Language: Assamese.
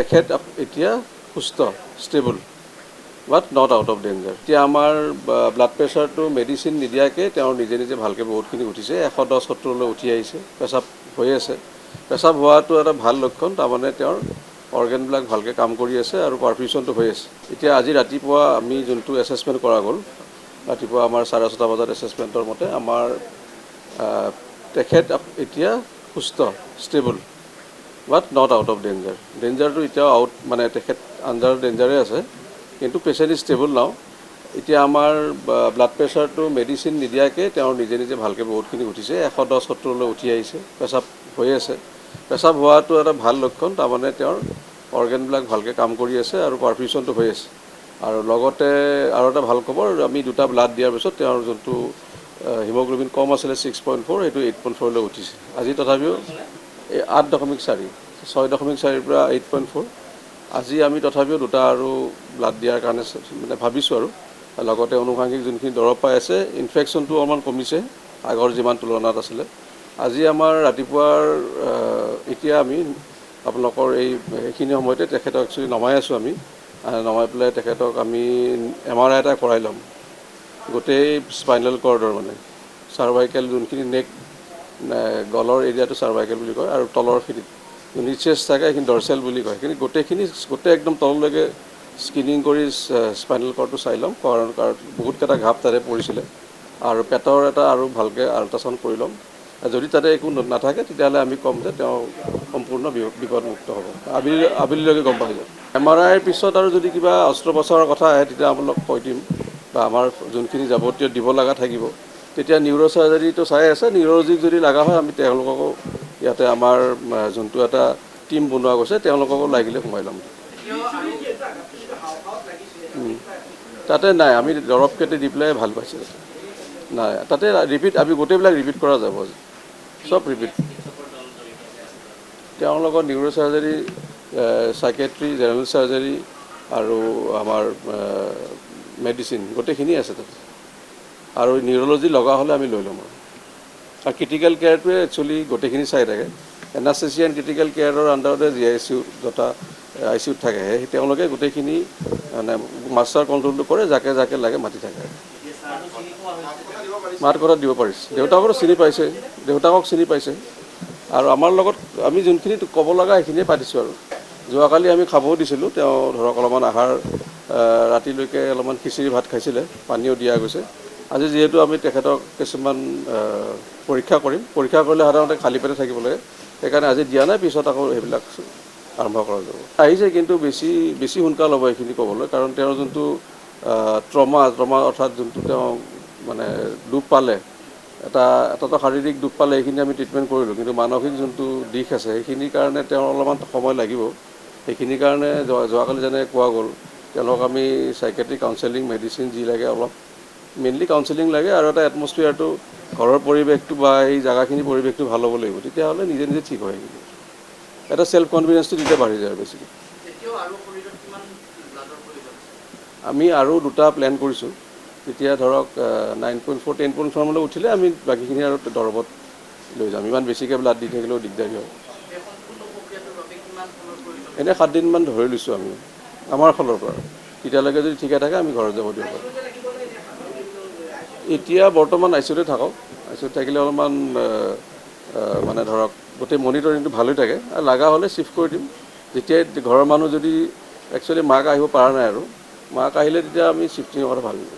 তেখেত এতিয়া সুস্থ stable but not out of danger. এতিয়া আমাৰ ব্লাড প্ৰেছাৰটো মেডিচিন নিদিয়াকৈ তেওঁৰ নিজে নিজে ভালকৈ বহুতখিনি উঠিছে, 110-170লৈ উঠি আহিছে, পেচাব হৈ আছে। পেচাব হোৱাটো এটা ভাল লক্ষণ, তাৰমানে তেওঁৰ অৰ্গেনবিলাক ভালকৈ কাম কৰি আছে আৰু পাৰফিউশ্যনটো হৈ আছে। এতিয়া আজি ৰাতিপুৱা আমি যোনটো এছেছমেণ্ট কৰা গ'ল, ৰাতিপুৱা আমাৰ 6:30 বজাত এছেছমেণ্টৰ মতে আমাৰ তেখেত এতিয়া সুস্থ stable but not out of danger. ডেঞ্জাৰটো এতিয়াও আউট, মানে তেখেত আণ্ডাৰ ডেঞ্জাৰে আছে, কিন্তু পেচেণ্ট ইজ ষ্টেবল নাও। এতিয়া আমাৰ ব্লাড প্ৰেছাৰটো মেডিচিন নিদিয়াকৈ তেওঁৰ নিজে নিজে ভালকৈ বহুতখিনি উঠিছে, 110-170লৈ উঠি আহিছে, পেচাব হৈ আছে। পেচাব হোৱাটো এটা ভাল লক্ষণ, তাৰমানে তেওঁৰ অৰ্গেনবিলাক ভালকৈ কাম কৰি আছে আৰু পাৰফিউশ্যনটো হৈ আছে। আৰু লগতে আৰু এটা ভাল খবৰ, আমি 2টা ব্লাড দিয়াৰ পিছত তেওঁৰ যোনটো হিমোগ্ল'বিন কম আছিলে 6.4, সেইটো 8.4লৈ উঠিছে। আজি তথাপিও 8.4, 6.4ৰ পৰা 8.4। আজি আমি তথাপিও 2টা আৰু ব্লাড দিয়াৰ কাৰণে মানে ভাবিছোঁ আৰু লগতে অনুষাংগিক যোনখিনি দৰৱ পাই আছে, ইনফেকশ্যনটো অলপমান কমিছে আগৰ যিমান তুলনাত আছিলে। আজি আমাৰ ৰাতিপুৱাৰ এতিয়া আমি আপোনালোকৰ এইখিনি সময়তে তেখেতক একচুৱেলি নমাই আছোঁ, আমি নমাই পেলাই তেখেতক আমি MRI এটা কৰাই ল'ম গোটেই স্পাইনেল কৰ্ডৰ, মানে চাৰ্ভাইকেল যোনখিনি নেক গলৰ এৰিয়াটো চাৰ্ভাইকেল বুলি কয়, আৰু তলৰখিনিত নিচেছ থাকে সেইখিনি ডৰচেল বুলি কয়। সেইখিনি গোটেই একদম তললৈকে স্কিনিং কৰি স্পাইনেল কৰ্ডটো চাই ল'ম, কাৰণ বহুতকেইটা ঘাপ তাতে পৰিছিলে। আৰু পেটৰ এটা আৰু ভালকৈ আল্ট্ৰাচাউণ্ড কৰি ল'ম। যদি তাতে একো নাথাকে তেতিয়াহ'লে আমি ক'ম যে তেওঁ সম্পূৰ্ণ বিপদমুক্ত হ'ব। আবেলিলৈকে গম পাই যাম। MRIৰ পিছত আৰু যদি কিবা অস্ত্ৰোপচাৰৰ কথা আহে তেতিয়া আপোনালোক কৈ দিম, বা আমাৰ যোনখিনি যাৱতীয় দিব লগা থাকিব তেতিয়া নিউৰ' চাৰ্জাৰীটো চাই আছে। নিউৰ'লজিক যদি লগা হয় আমি তেওঁলোককো ইয়াতে আমাৰ যোনটো এটা টীম বনোৱা গৈছে তেওঁলোককো লাগিলে সোমাই ল'ম। তাতে নাই, আমি দৰৱ কেইটা দি পেলাই ভাল পাইছোঁ। নাই তাতে আমি গোটেইবিলাক ৰিপিট কৰা যাব, চব ৰিপিট। তেওঁৰ লগত নিউৰ' চাৰ্জাৰী, চাইকেট্ৰি, জেনেৰেল চাৰ্জাৰী আৰু আমাৰ মেডিচিন গোটেইখিনি আছে তাতে। আৰু নিউৰ'লজি লগা হ'লে আমি লৈ ল'ম। আৰু ক্ৰিটিকেল কেয়াৰটোৱে একচুৱেলি গোটেইখিনি চাই থাকে। এনাস্থেচিয়া ক্ৰিটিকেল কেয়াৰৰ আণ্ডাৰতে GICU য'টা ICUত থাকে, তেওঁলোকে গোটেইখিনি মানে মাষ্টাৰ কণ্ট্ৰলটো কৰে, যাকে যাকে লাগে মাতি থাকে। মাত কথা দিব পাৰিছে, দেউতাকৰো চিনি পাইছে, দেউতাকক চিনি পাইছে। আৰু আমাৰ লগত আমি যোনখিনি ক'ব লগা সেইখিনিয়ে পাতিছোঁ। আৰু যোৱাকালি আমি খাবও দিছিলোঁ, তেওঁ ধৰক অলপমান আহাৰ ৰাতিলৈকে অলপমান খিচিৰি ভাত খাইছিলে, পানীও দিয়া গৈছে। আজি যিহেতু আমি তেখেতক কিছুমান পৰীক্ষা কৰিম, পৰীক্ষা কৰিলে সাধাৰণতে খালী পেটে থাকিব লাগে, সেইকাৰণে আজি দিয়া নাই, পিছত আকৌ সেইবিলাক আৰম্ভ কৰা যাব। আহিছে কিন্তু বেছি সোনকাল হ'ব এইখিনি ক'বলৈ, কাৰণ তেওঁৰ যোনটো ট্ৰমা অৰ্থাৎ যোনটো তেওঁ মানে দুখ পালে, এটাতো শাৰীৰিক দুখ পালে, এইখিনি আমি ট্ৰিটমেণ্ট কৰিলোঁ, কিন্তু মানসিক যোনটো দিশ আছে সেইখিনিৰ কাৰণে তেওঁৰ অলপমান সময় লাগিব। সেইখিনিৰ কাৰণে যোৱাকালি যেনে কোৱা গ'ল, তেওঁলোকক আমি চাইকেট্ৰিক কাউন্সেলিং, মেডিচিন যি লাগে, অলপ মেইনলি কাউন্সেলিং লাগে, আৰু এটা এটমছফিয়াৰটো ঘৰৰ পৰিৱেশটো বা এই জেগাখিনিৰ পৰিৱেশটো ভাল হ'ব লাগিব, তেতিয়াহ'লে নিজে নিজে ঠিক হয়। এটা ছেল্ফ কনফিডেন্সটো তেতিয়া বাঢ়ি যায় বেছিকৈ। আমি আৰু 2টা প্লেন কৰিছোঁ। তেতিয়া ধৰক 9.4, 10.4 উঠিলে আমি বাকীখিনি আৰু দৰৱত লৈ যাম। ইমান বেছিকৈ ব্লাড দি থাকিলেও দিগদাৰী হয়। এনেই 7 দিনমান ধৰি লৈছোঁ আমি আমাৰ ফালৰ পৰা। তেতিয়ালৈকে যদি ঠিকে থাকে আমি ঘৰত যাব দিব পাৰোঁ। এতিয়া বৰ্তমান ICUতে থাকক। ICUত থাকিলে অলপমান মানে ধৰক গোটেই মনিটৰিংটো ভাল হৈ থাকে, আৰু লগা হ'লে শ্বিফ্ট কৰি দিম। যেতিয়াই ঘৰৰ মানুহ যদি একচুৱেলি মাক আহিব পৰা নাই, আৰু মাক আহিলে তেতিয়া আমি শ্বিফ্টিঙৰ কথা ভাবিম।